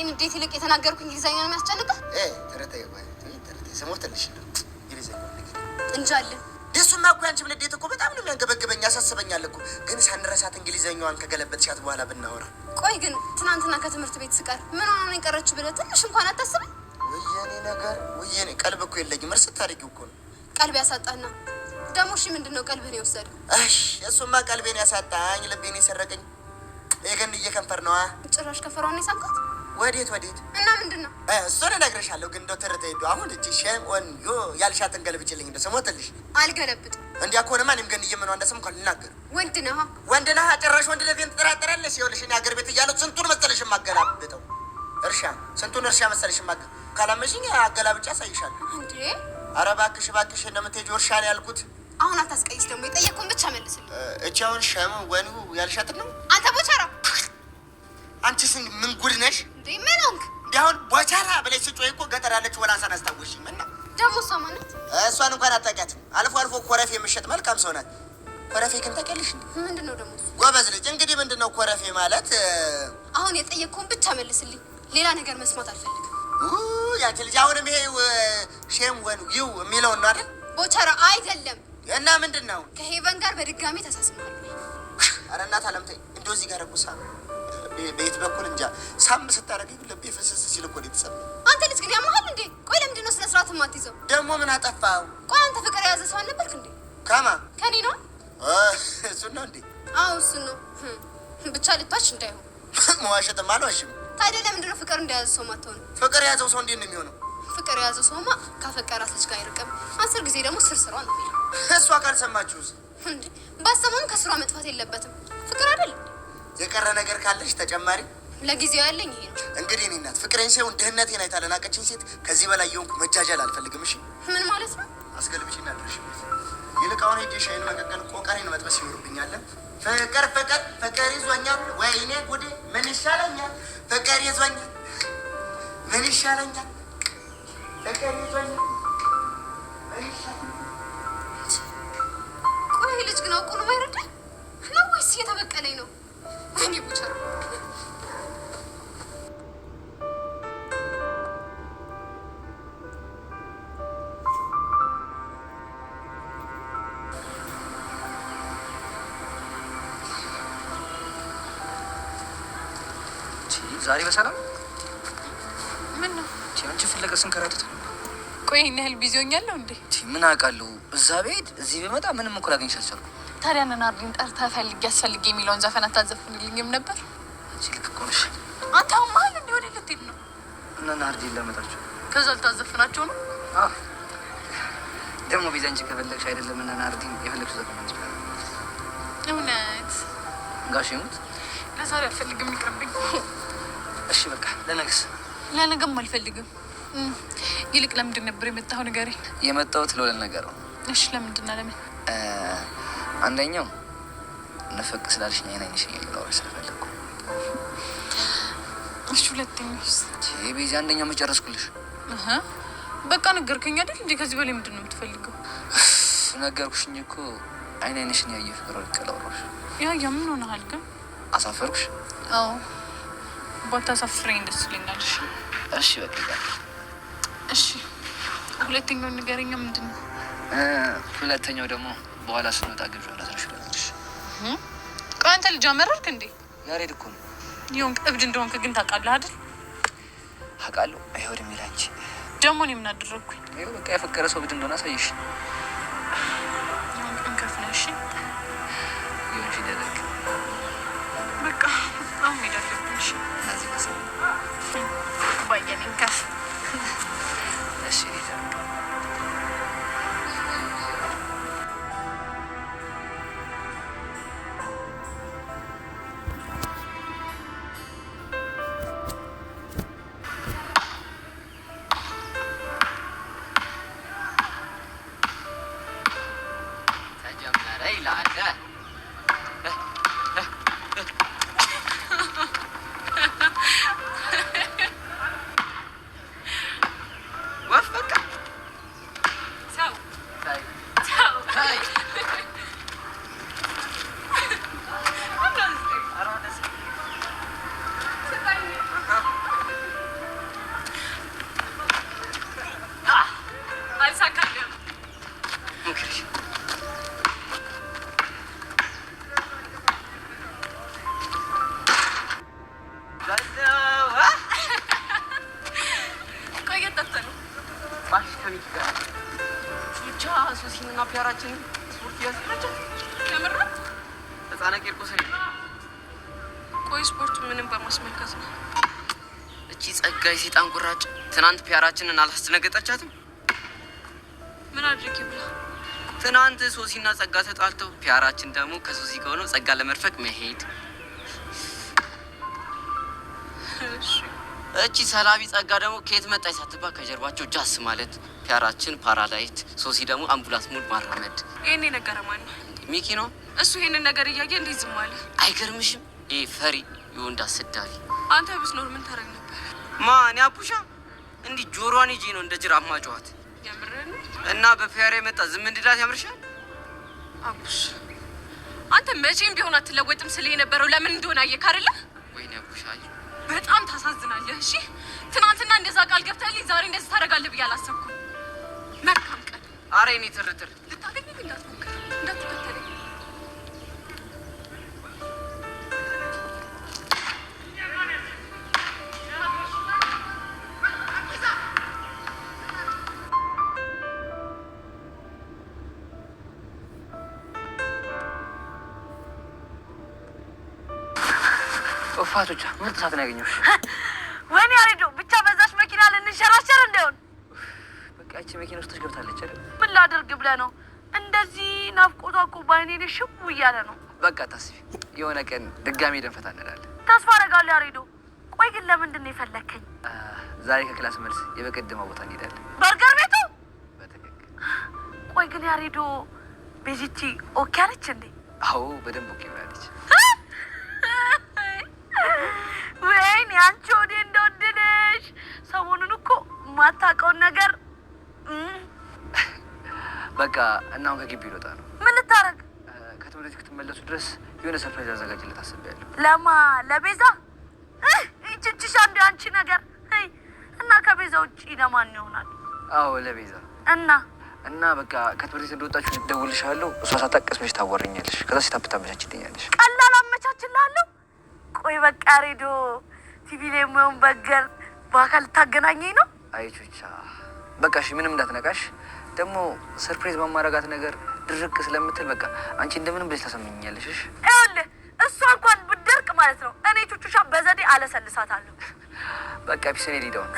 እንዴት ይልቅ የተናገርኩኝ እንግሊዘኛ ነው የሚያስጨንቀው? ተረታይ ሰሞተልሽ ነው እንግሊዘኛ እንጃለን። ደሱማ እኮ አንቺ ምን እንዴት እኮ በጣም ነው የሚያንገበግበኝ ያሳስበኛል እኮ። ግን ሳንረሳት እንግሊዘኛዋን ከገለበጥሻት በኋላ ብናወራ። ቆይ ግን ትናንትና ከትምህርት ቤት ስቀር ምን ሆነ ነው የቀረችው ብለህ ትንሽ እንኳን አታስብም? ወየኔ ነገር ወየኔ ቀልብ እኮ የለኝም። እርስ ታሪኩ እኮ ነው ቀልብ ያሳጣና ደግሞ እሺ ምንድነው ቀልብህን የወሰደው? እሱማ ቀልቤን ያሳጣኝ ልቤን የሰረቀኝ የገን እየከንፈር ነዋ። ጭራሽ ከፈሯን የሳምካት? ወዴት እና ምንድነው? እሱን እነግርሻለሁ። ግን እንደው ተረተይዱ አሁን እቺ ሼም ኦን ዩ ያልሻትን ገልብጭልኝ እንደው ሰሞተልሽ። አልገለብጥም። እንዲያ ከሆነማ እኔም ገን እየመኗ እንደሰም ካል ልናገር። ወንድ ነህ ጭራሽ ወንድ ለፊን ትጠራጠራለሽ። ይኸውልሽ እኔ አገር ቤት እያለሁ ስንቱን መሰለሽ ማገላብጠው ስንቱን እርሻ መሰለሽ ማገ ካላመሽኝ አገላብጫ ሳይሻለሁ እንዴ። ኧረ እባክሽ እንደምትሄጂው እርሻ ነው ያልኩት። አሁን አታስቀይስ። ደግሞ የጠየቁን ብቻ መልስልኝ። እቺ አሁን ሸም ወኑ ያልሻትን ነው አንተ ቦቻራ። አንቺስ ምን ጉድ ነሽ እንዴ? ምን ሆንክ? አሁን ቦቻራ ብለሽ ስጮይ እኮ ገጠር ያለችው ወላሳን አስታወሽኝ። ምን ነው ደግሞ እሷ ማናት? እሷን እንኳን አታውቂያትም። አልፎ አልፎ ኮረፌ የምትሸጥ መልካም ሰው ናት። ኮረፌ ግን ታውቂያለሽ? ምንድነው ደግሞ? ጎበዝ ልጅ። እንግዲህ ምንድነው ኮረፌ ማለት? አሁን የጠየቁን ብቻ መልስልኝ። ሌላ ነገር መስማት አልፈልግም። ያንቺ ልጅ አሁንም ይሄ ሼም ወኑ ዩ የሚለው ነው አይደል? ቦቻራ አይደለም። እና ምንድነው? ከሄቨን ጋር በድጋሚ ተሳስመሃል። ኧረ እናት አለምተይ እንደው እዚህ ጋር እኮ በየት በኩል እንጃ ሳም ስታረገኝ ልቤ ፍስስ ሲል እኮ ነው የተሰማኝ። አንተ ልጅ ግን ያመሃል እንዴ? ቆይ ለምንድን ነው ስነ ስርዓት የማትይዘው? ደግሞ ምን አጠፋው? ቆይ አንተ ፍቅር የያዘ ሰው አልነበርክ እንዴ? ከማ ከኔ ነው? እሱን ነው እንዴ? አዎ እሱን ነው። ብቻ ልታች እንዳይሆን መዋሸትም አልዋሽም። ታዲያ ለምንድን ነው ፍቅር እንደያዘ ሰው ማትሆነው? ፍቅር የያዘው ሰው እንዴት ነው የሚሆነው? ፍቅር የያዘው ሰውማ ካፈቀራት ልጅ ጋር አይርቅም። 10 ጊዜ ደግሞ ስርስሯ ነው የሚለው። እሷ ካልሰማችሁስ እንዴ? ባሰማም ከስሯ መጥፋት የለበትም። ፍቅር አይደል? የቀረ ነገር ካለሽ ተጨማሪ? ለጊዜው ያለኝ ይሄ ነው። እንግዲህ እኔ እናት ፍቅሬን ሳይሆን ድህነቴን አይታ ለናቀችኝ ሴት ከዚህ በላይ የሆንኩ መጃጃል አልፈልግም። እሺ ምን ማለት ነው? አስገልብሽና ድረሽ ይልቅ አሁን ሄጄ ሻይን መቀቀል ቆቀሬን መጥበስ ይኖርብኛል። ፍቅር ይዞኛል። ወይኔ ጉዴ ምን ይሻለኛል? ፍቅር ይዞኛል። ምን ይሻለኛል? ፍቅር ይዞኛል። ምን ይሻለኛል? ቆይ ልጅ ግን አውቆ ነው የማይረዳኝ ነው ወይስ እየተበቀለኝ ነው? ወይኔ ቦቻራ ዛሬ በሰላም ምን ነው አንቺ ፍለጋ ስንከራተት። ቆይ ይሄን ያህል ቢዚ ሆኛለሁ እንዴ? ምን አውቃለሁ። እዛ ቤት እዚህ በመጣ ምንም እኮ ላገኝሽ አልቻልኩም። ታዲያ ናርዲን ጠርተህ ፈልግ ያስፈልግ የሚለውን ዘፈን አታዘፍንልኝም ነበር? አንቺ ልክ እኮ ነሽ። አንተ አሁን መሀል እንዲህ ወደ ልትሄድ ነው? እና ናርዲን ላመጣቸው ከዛ ልታዘፍናቸው ነው? ደግሞ ቢዛ እንጂ ከፈለግሽ አይደለም እና ናርዲን የፈለግሽ ዘፈን ይችላል። እውነት ጋሽ ይሙት ለዛሬ አልፈልግም ይቅርብኝ። እሺ በቃ ለነገስ? ለነገም አልፈልግም። ይልቅ ለምንድን ነበር የመጣኸው? ንገረኝ። የመጣሁት ለሁለት ነገር ነው። እሺ ለምንድን ነው? ለምን? አንደኛው ነፈቅ ስላልሽኝ አይነኝሽ እያየሁ ስለፈለግኩ። እሺ ሁለተኛውስ? ቤዛ አንደኛው መጨረስኩልሽ። በቃ ነገርከኝ አይደል እንዴ? ከዚህ በላይ ምንድን ነው የምትፈልገው? ነገርኩሽኝ እኮ አይነኝሽን ያየ ፍቅር ወልቀለውሮሽ። ያ ምን ሆነሃል ግን? አሳፈርኩሽ? አዎ ባታሳፍረኝ ደስ ይለኛል። እሺ በቃ እሺ ሁለተኛው ንገረኛ። ምንድን ነው? ሁለተኛው ደግሞ በኋላ ስንወጣ ግብዣ ላደርግልሽ። ቆይ አንተ ልጅ አመረርክ እንዴ? ያሬድ እኮ ነው። ይሁን እብድ እንደሆንክ ግን ታውቃለህ አይደል? አውቃለሁ። አይሆንም ይላንቺ ደግሞ እኔ ምን አደረግኩኝ? ይኸው በቃ የፈቀረ ሰው እብድ እንደሆነ አሳይሽ። ይሁን እንከፍለሽ ይሁን ሲደረግ በቃ አሁን ሄድ አለብሽ። እዚህ ከሰው ባየኔ ከፍ እሺ ይደረግ። ተጀመረ ይላል። ጠፍተህ ነው? ባሽ ከሚኪ ጋር ብቻ ሶሲንና ፒያራችን ስፖርት እያዘጋጀን ከምር ህፃነ ቂርቆስ ነው። ቆይ ስፖርቱ ምንም በማስመልከት ነው? እቺ ጸጋይ ሴጣን ቁራጭ ትናንት ፒያራችንን አላስደነገጠቻትም? ምን አድርጊ ብላ? ትናንት ሶሲና ጸጋ ተጣልተው ፒያራችን ደግሞ ከሶሲ ጋር ሆኖ ጸጋ ለመርፈቅ መሄድ። እቺ ሰላቢ ጸጋ ደግሞ ከየት መጣች ሳትባል ከጀርባቸው ጃስ ማለት ፒያራችን ፓራላይት፣ ሶሲ ደግሞ አምቡላንስ ሙድ ማራመድ። ይሄን ነገረ ማን ነው? ሚኪ ነው። እሱ ይሄንን ነገር እያየ እንዴት ዝም አለ? አይገርምሽም? ይሄ ፈሪ የወንድ አሰዳቢ። አንተ ብትኖር ምን ታረግ ነበር? ማን ያፑሻ እንዲህ ጆሮዋን ይጂ ነው እንደ ጅራፍ ማጫወት። የምርህን? እና በፒያራ የመጣ ዝም እንድላት ያምርሻል? አቡሽ አንተ መቼም ቢሆን አትለወጥም ስለ የነበረው ለምን እንደሆነ አየህ አይደለ? ወይኔ አፑሻ በጣም ታሳዝናለህ። እሺ ትናንትና እንደዛ ቃል ገብተህልኝ ዛሬ እንደዚህ ታደርጋለህ ብዬ አላሰብኩም። መልካም ቀን። አረ እኔ ትርትር ልታገኘኝ እንዳትሞክር፣ እንዳትከተለኝ። ፋቶቻ ምርጥ ሰዓት ነው ያገኘሁሽ። ወይኔ ያሬዶ ብቻ በዛች መኪና ልንሸራሸር እንደሆን። በቃ እቺ መኪና ውስጥ ገብታለች አይደል? ምን ላደርግ ብለህ ነው? እንደዚህ ናፍቆቷ እኮ ባይኔ ላይ ሽው እያለ ነው። በቃ ታስቢ፣ የሆነ ቀን ድጋሜ ደንፈታ እንላለን። ተስፋ አደርጋለሁ ያሬዶ። ቆይ ግን ለምንድን ነው የፈለከኝ? ዛሬ ከክላስ መልስ የበቀደመው ቦታ እንሄዳለን። በርገር ቤቱ? በትክክል። ቆይ ግን ያሬዶ ቤዚቲ ኦኬ አለች እንዴ? አዎ በደንብ ኦኬ ብላለች። ወይኔ አንቺ ወዴ እንደወደደሽ። ሰሞኑን እኮ የማታውቀውን ነገር በቃ እና አሁን ከግቢ ልወጣ ነው። ምን ልታረግ? ከትምህርት ቤት ክትመለሱ ድረስ የሆነ ሰርፕራይዝ አዘጋጅለት አስቤያለሁ። ለማ? ለቤዛ? ይችችሽ አንዱ አንቺ ነገር እና ከቤዛ ውጭ ለማን ይሆናል? አዎ ለቤዛ። እና በቃ ከትምህርት ቤት እንደወጣችሁ እደውልልሻለሁ። እሷ ሳታቀስመሽ ታወሪኛለሽ። ከዛ ሴታፕ ታመቻችልኛለሽ። ቀላል አመቻችላለሁ። ቆይ በቃ ሬዲዮ ቲቪ ላይ የሚሆን በገር በአካል ልታገናኘኝ ነው? አይቾቻ በቃ እሺ፣ ምንም እንዳትነቃሽ። ደግሞ ሰርፕራይዝ ማማረጋት ነገር ድርቅ ስለምትል በቃ አንቺ እንደምንም ብለሽ ታሰምኛለሽ። እሺ ይኸውልህ እሷ እንኳን ብትደርቅ ማለት ነው እኔ ቹቹሻ በዘዴ አለሰልሳታለሁ። በቃ ፒስኔ ሊዳውን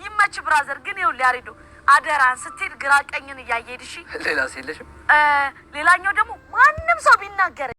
ይመች ብራዘር። ግን ይኸውልህ ያሬዶ አደራን ስትሄድ ግራ ቀኝን እያየሄድ እሺ። ሌላ የለሽም? ሌላኛው ደግሞ ማንም ሰው ቢናገር